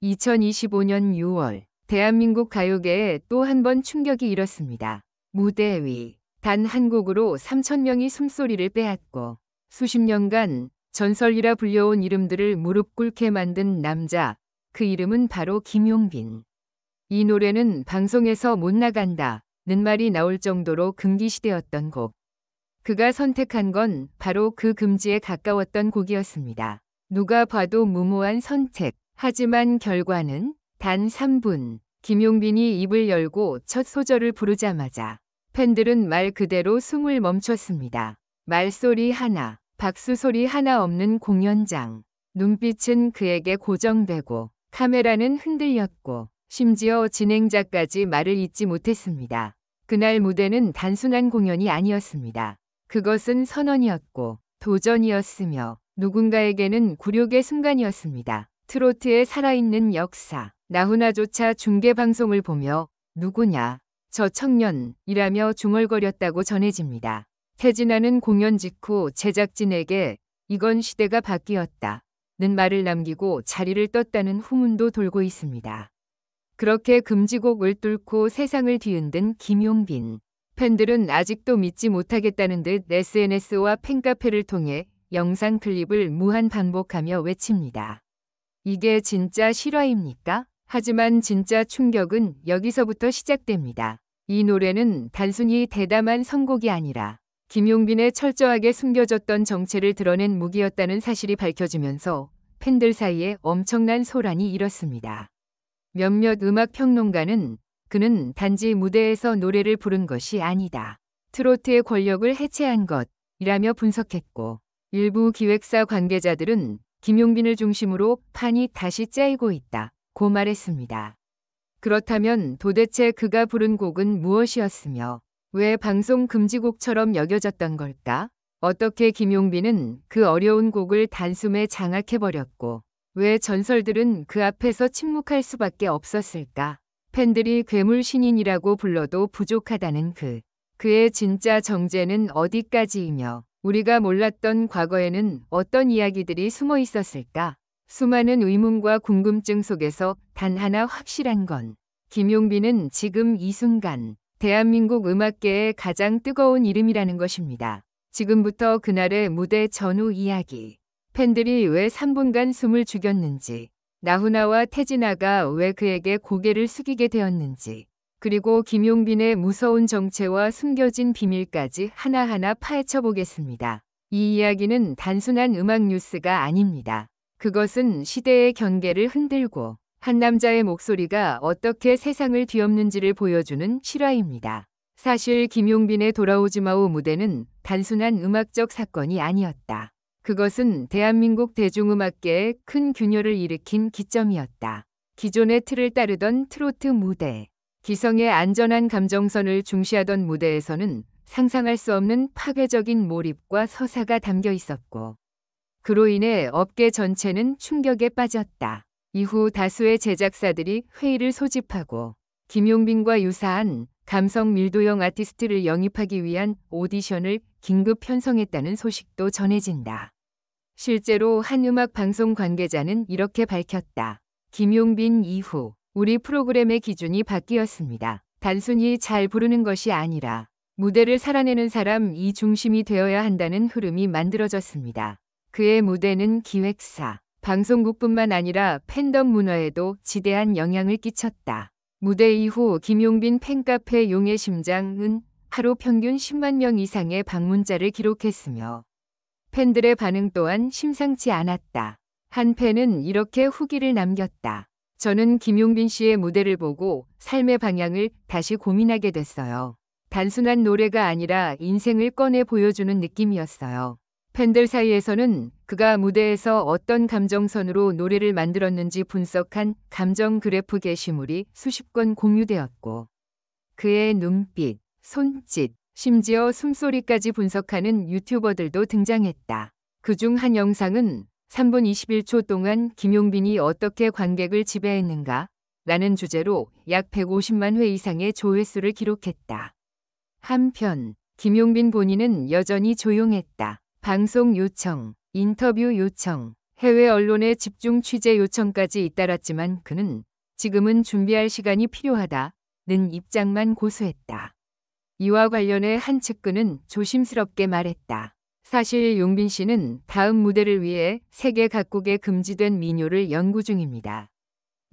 2025년 6월 대한민국 가요계에 또 한 번 충격이 일었습니다. 무대 위 단 한 곡으로 3,000명이 숨소리를 빼앗고 수십 년간 전설이라 불려온 이름들을 무릎 꿇게 만든 남자, 그 이름은 바로 김용빈. 이 노래는 방송에서 못 나간다는 말이 나올 정도로 금기시되었던 곡. 그가 선택한 건 바로 그 금지에 가까웠던 곡이었습니다. 누가 봐도 무모한 선택. 하지만 결과는 단 3분. 김용빈이 입을 열고 첫 소절을 부르자마자 팬들은 말 그대로 숨을 멈췄습니다. 말소리 하나, 박수 소리 하나 없는 공연장. 눈빛은 그에게 고정되고 카메라는 흔들렸고 심지어 진행자까지 말을 잇지 못했습니다. 그날 무대는 단순한 공연이 아니었습니다. 그것은 선언이었고 도전이었으며 누군가에게는 굴욕의 순간이었습니다. 트로트의 살아있는 역사. 나훈아조차 중계방송을 보며 누구냐, 저 청년이라며 중얼거렸다고 전해집니다. 태진아는 공연 직후 제작진에게 이건 시대가 바뀌었다는 말을 남기고 자리를 떴다는 후문도 돌고 있습니다. 그렇게 금지곡을 뚫고 세상을 뒤흔든 김용빈. 팬들은 아직도 믿지 못하겠다는 듯 SNS와 팬카페를 통해 영상 클립을 무한 반복하며 외칩니다. 이게 진짜 실화입니까? 하지만 진짜 충격은 여기서부터 시작됩니다. 이 노래는 단순히 대담한 선곡이 아니라 김용빈의 철저하게 숨겨졌던 정체를 드러낸 무기였다는 사실이 밝혀지면서 팬들 사이에 엄청난 소란이 일었습니다. 몇몇 음악 평론가는 그는 단지 무대에서 노래를 부른 것이 아니다. 트로트의 권력을 해체한 것이라며 분석했고, 일부 기획사 관계자들은 김용빈을 중심으로 판이 다시 짜이고 있다고 말했습니다. 그렇다면 도대체 그가 부른 곡은 무엇이었으며 왜 방송 금지곡처럼 여겨졌던 걸까? 어떻게 김용빈은 그 어려운 곡을 단숨에 장악해버렸고 왜 전설들은 그 앞에서 침묵할 수밖에 없었을까? 팬들이 괴물 신인이라고 불러도 부족하다는 그의 진짜 정체는 어디까지이며 우리가 몰랐던 과거에는 어떤 이야기들이 숨어 있었을까? 수많은 의문과 궁금증 속에서 단 하나 확실한 건 김용빈은 지금 이 순간 대한민국 음악계의 가장 뜨거운 이름이라는 것입니다. 지금부터 그날의 무대 전후 이야기. 팬들이 왜 3분간 숨을 죽였는지, 나훈아와 태진아가 왜 그에게 고개를 숙이게 되었는지, 그리고 김용빈의 무서운 정체와 숨겨진 비밀까지 하나하나 파헤쳐 보겠습니다. 이 이야기는 단순한 음악 뉴스가 아닙니다. 그것은 시대의 경계를 흔들고 한 남자의 목소리가 어떻게 세상을 뒤엎는지를 보여주는 실화입니다. 사실 김용빈의 돌아오지마오 무대는 단순한 음악적 사건이 아니었다. 그것은 대한민국 대중음악계에 큰 균열을 일으킨 기점이었다. 기존의 틀을 따르던 트로트 무대, 기성의 안전한 감정선을 중시하던 무대에서는 상상할 수 없는 파괴적인 몰입과 서사가 담겨 있었고, 그로 인해 업계 전체는 충격에 빠졌다. 이후 다수의 제작사들이 회의를 소집하고 김용빈과 유사한 감성 밀도형 아티스트를 영입하기 위한 오디션을 긴급 편성했다는 소식도 전해진다. 실제로 한 음악 방송 관계자는 이렇게 밝혔다. 김용빈 이후 우리 프로그램의 기준이 바뀌었습니다. 단순히 잘 부르는 것이 아니라 무대를 살아내는 사람이 중심이 되어야 한다는 흐름이 만들어졌습니다. 그의 무대는 기획사, 방송국뿐만 아니라 팬덤 문화에도 지대한 영향을 끼쳤다. 무대 이후 김용빈 팬카페 용의 심장은 하루 평균 10만 명 이상의 방문자를 기록했으며 팬들의 반응 또한 심상치 않았다. 한 팬은 이렇게 후기를 남겼다. 저는 김용빈 씨의 무대를 보고 삶의 방향을 다시 고민하게 됐어요. 단순한 노래가 아니라 인생을 꺼내 보여주는 느낌이었어요. 팬들 사이에서는 그가 무대에서 어떤 감정선으로 노래를 만들었는지 분석한 감정 그래프 게시물이 수십 건 공유되었고, 그의 눈빛, 손짓, 심지어 숨소리까지 분석하는 유튜버들도 등장했다. 그중 한 영상은 3분 21초 동안 김용빈이 어떻게 관객을 지배했는가? 라는 주제로 약 150만 회 이상의 조회수를 기록했다. 한편 김용빈 본인은 여전히 조용했다. 방송 요청, 인터뷰 요청, 해외 언론의 집중 취재 요청까지 잇따랐지만 그는 지금은 준비할 시간이 필요하다는 입장만 고수했다. 이와 관련해 한 측근은 조심스럽게 말했다. 사실 용빈 씨는 다음 무대를 위해 세계 각국에 금지된 민요를 연구 중입니다.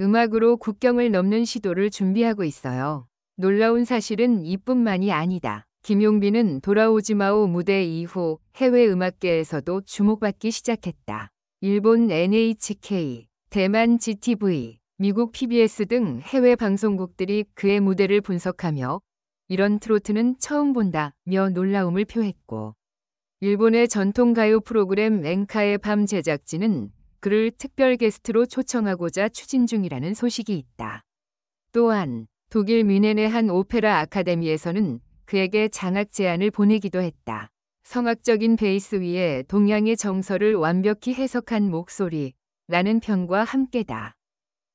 음악으로 국경을 넘는 시도를 준비하고 있어요. 놀라운 사실은 이뿐만이 아니다. 김용빈은 돌아오지 마오 무대 이후 해외 음악계에서도 주목받기 시작했다. 일본 NHK, 대만 GTV, 미국 PBS 등 해외 방송국들이 그의 무대를 분석하며 이런 트로트는 처음 본다며 놀라움을 표했고, 일본의 전통 가요 프로그램 엔카의 밤 제작진은 그를 특별 게스트로 초청하고자 추진 중이라는 소식이 있다. 또한 독일 뮌헨의 한 오페라 아카데미에서는 그에게 장학 제안을 보내기도 했다. 성악적인 베이스 위에 동양의 정서를 완벽히 해석한 목소리라는 평과 함께다.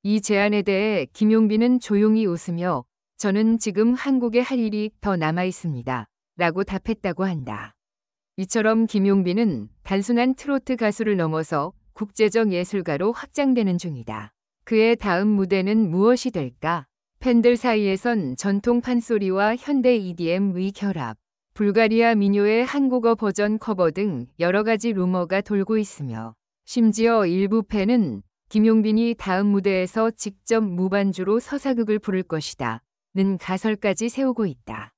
이 제안에 대해 김용빈은 조용히 웃으며 저는 지금 한국에 할 일이 더 남아 있습니다. 라고 답했다고 한다. 이처럼 김용빈은 단순한 트로트 가수를 넘어서 국제적 예술가로 확장되는 중이다. 그의 다음 무대는 무엇이 될까? 팬들 사이에선 전통 판소리와 현대 EDM의 결합, 불가리아 민요의 한국어 버전 커버 등 여러 가지 루머가 돌고 있으며, 심지어 일부 팬은 김용빈이 다음 무대에서 직접 무반주로 서사극을 부를 것이다 는 가설까지 세우고 있다.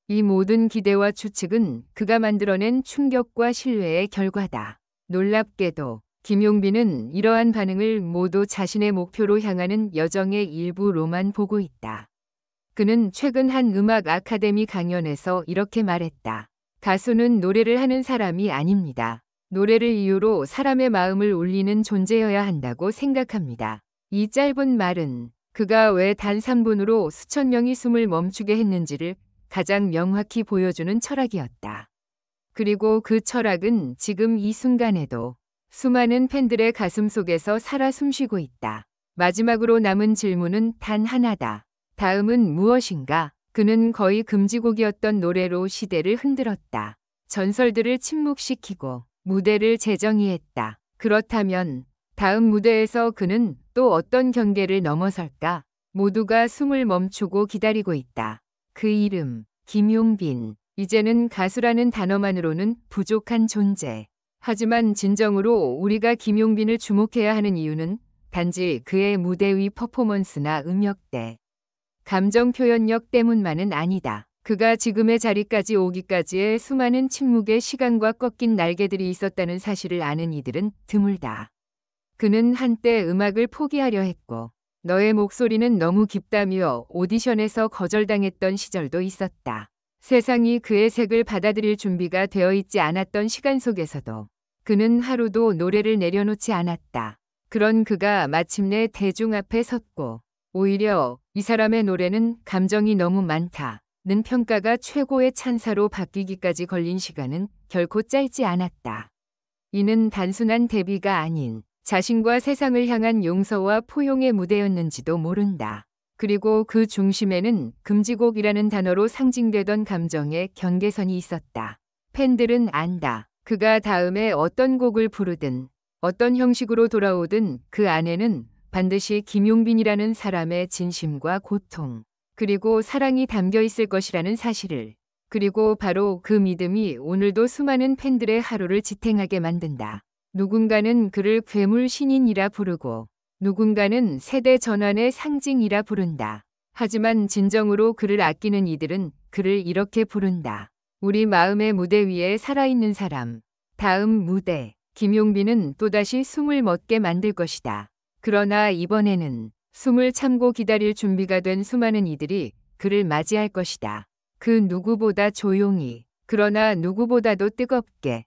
이 모든 기대와 추측은 그가 만들어낸 충격과 신뢰의 결과다. 놀랍게도 김용빈은 이러한 반응을 모두 자신의 목표로 향하는 여정의 일부로만 보고 있다. 그는 최근 한 음악 아카데미 강연에서 이렇게 말했다. 가수는 노래를 하는 사람이 아닙니다. 노래를 이유로 사람의 마음을 울리는 존재여야 한다고 생각합니다. 이 짧은 말은 그가 왜 단 3분으로 수천 명이 숨을 멈추게 했는지를 가장 명확히 보여주는 철학이었다. 그리고 그 철학은 지금 이 순간에도 수많은 팬들의 가슴 속에서 살아 숨쉬고 있다. 마지막으로 남은 질문은 단 하나다. 다음은 무엇인가? 그는 거의 금지곡이었던 노래로 시대를 흔들었다. 전설들을 침묵시키고 무대를 재정의했다. 그렇다면 다음 무대에서 그는 또 어떤 경계를 넘어설까? 모두가 숨을 멈추고 기다리고 있다. 그 이름, 김용빈. 이제는 가수라는 단어만으로는 부족한 존재. 하지만 진정으로 우리가 김용빈을 주목해야 하는 이유는 단지 그의 무대 위 퍼포먼스나 음역대, 감정 표현력 때문만은 아니다. 그가 지금의 자리까지 오기까지의 수많은 침묵의 시간과 꺾인 날개들이 있었다는 사실을 아는 이들은 드물다. 그는 한때 음악을 포기하려 했고, 너의 목소리는 너무 깊다며 오디션에서 거절당했던 시절도 있었다. 세상이 그의 색을 받아들일 준비가 되어 있지 않았던 시간 속에서도 그는 하루도 노래를 내려놓지 않았다. 그런 그가 마침내 대중 앞에 섰고, 오히려 이 사람의 노래는 감정이 너무 많다는 평가가 최고의 찬사로 바뀌기까지 걸린 시간은 결코 짧지 않았다. 이는 단순한 데뷔가 아닌 자신과 세상을 향한 용서와 포용의 무대였는지도 모른다. 그리고 그 중심에는 금지곡이라는 단어로 상징되던 감정의 경계선이 있었다. 팬들은 안다. 그가 다음에 어떤 곡을 부르든 어떤 형식으로 돌아오든 그 안에는 반드시 김용빈이라는 사람의 진심과 고통, 그리고 사랑이 담겨 있을 것이라는 사실을, 그리고 바로 그 믿음이 오늘도 수많은 팬들의 하루를 지탱하게 만든다. 누군가는 그를 괴물 신인이라 부르고 누군가는 세대 전환의 상징이라 부른다. 하지만 진정으로 그를 아끼는 이들은 그를 이렇게 부른다. 우리 마음의 무대 위에 살아있는 사람. 다음 무대. 김용빈은 또다시 숨을 멎게 만들 것이다. 그러나 이번에는 숨을 참고 기다릴 준비가 된 수많은 이들이 그를 맞이할 것이다. 그 누구보다 조용히, 그러나 누구보다도 뜨겁게.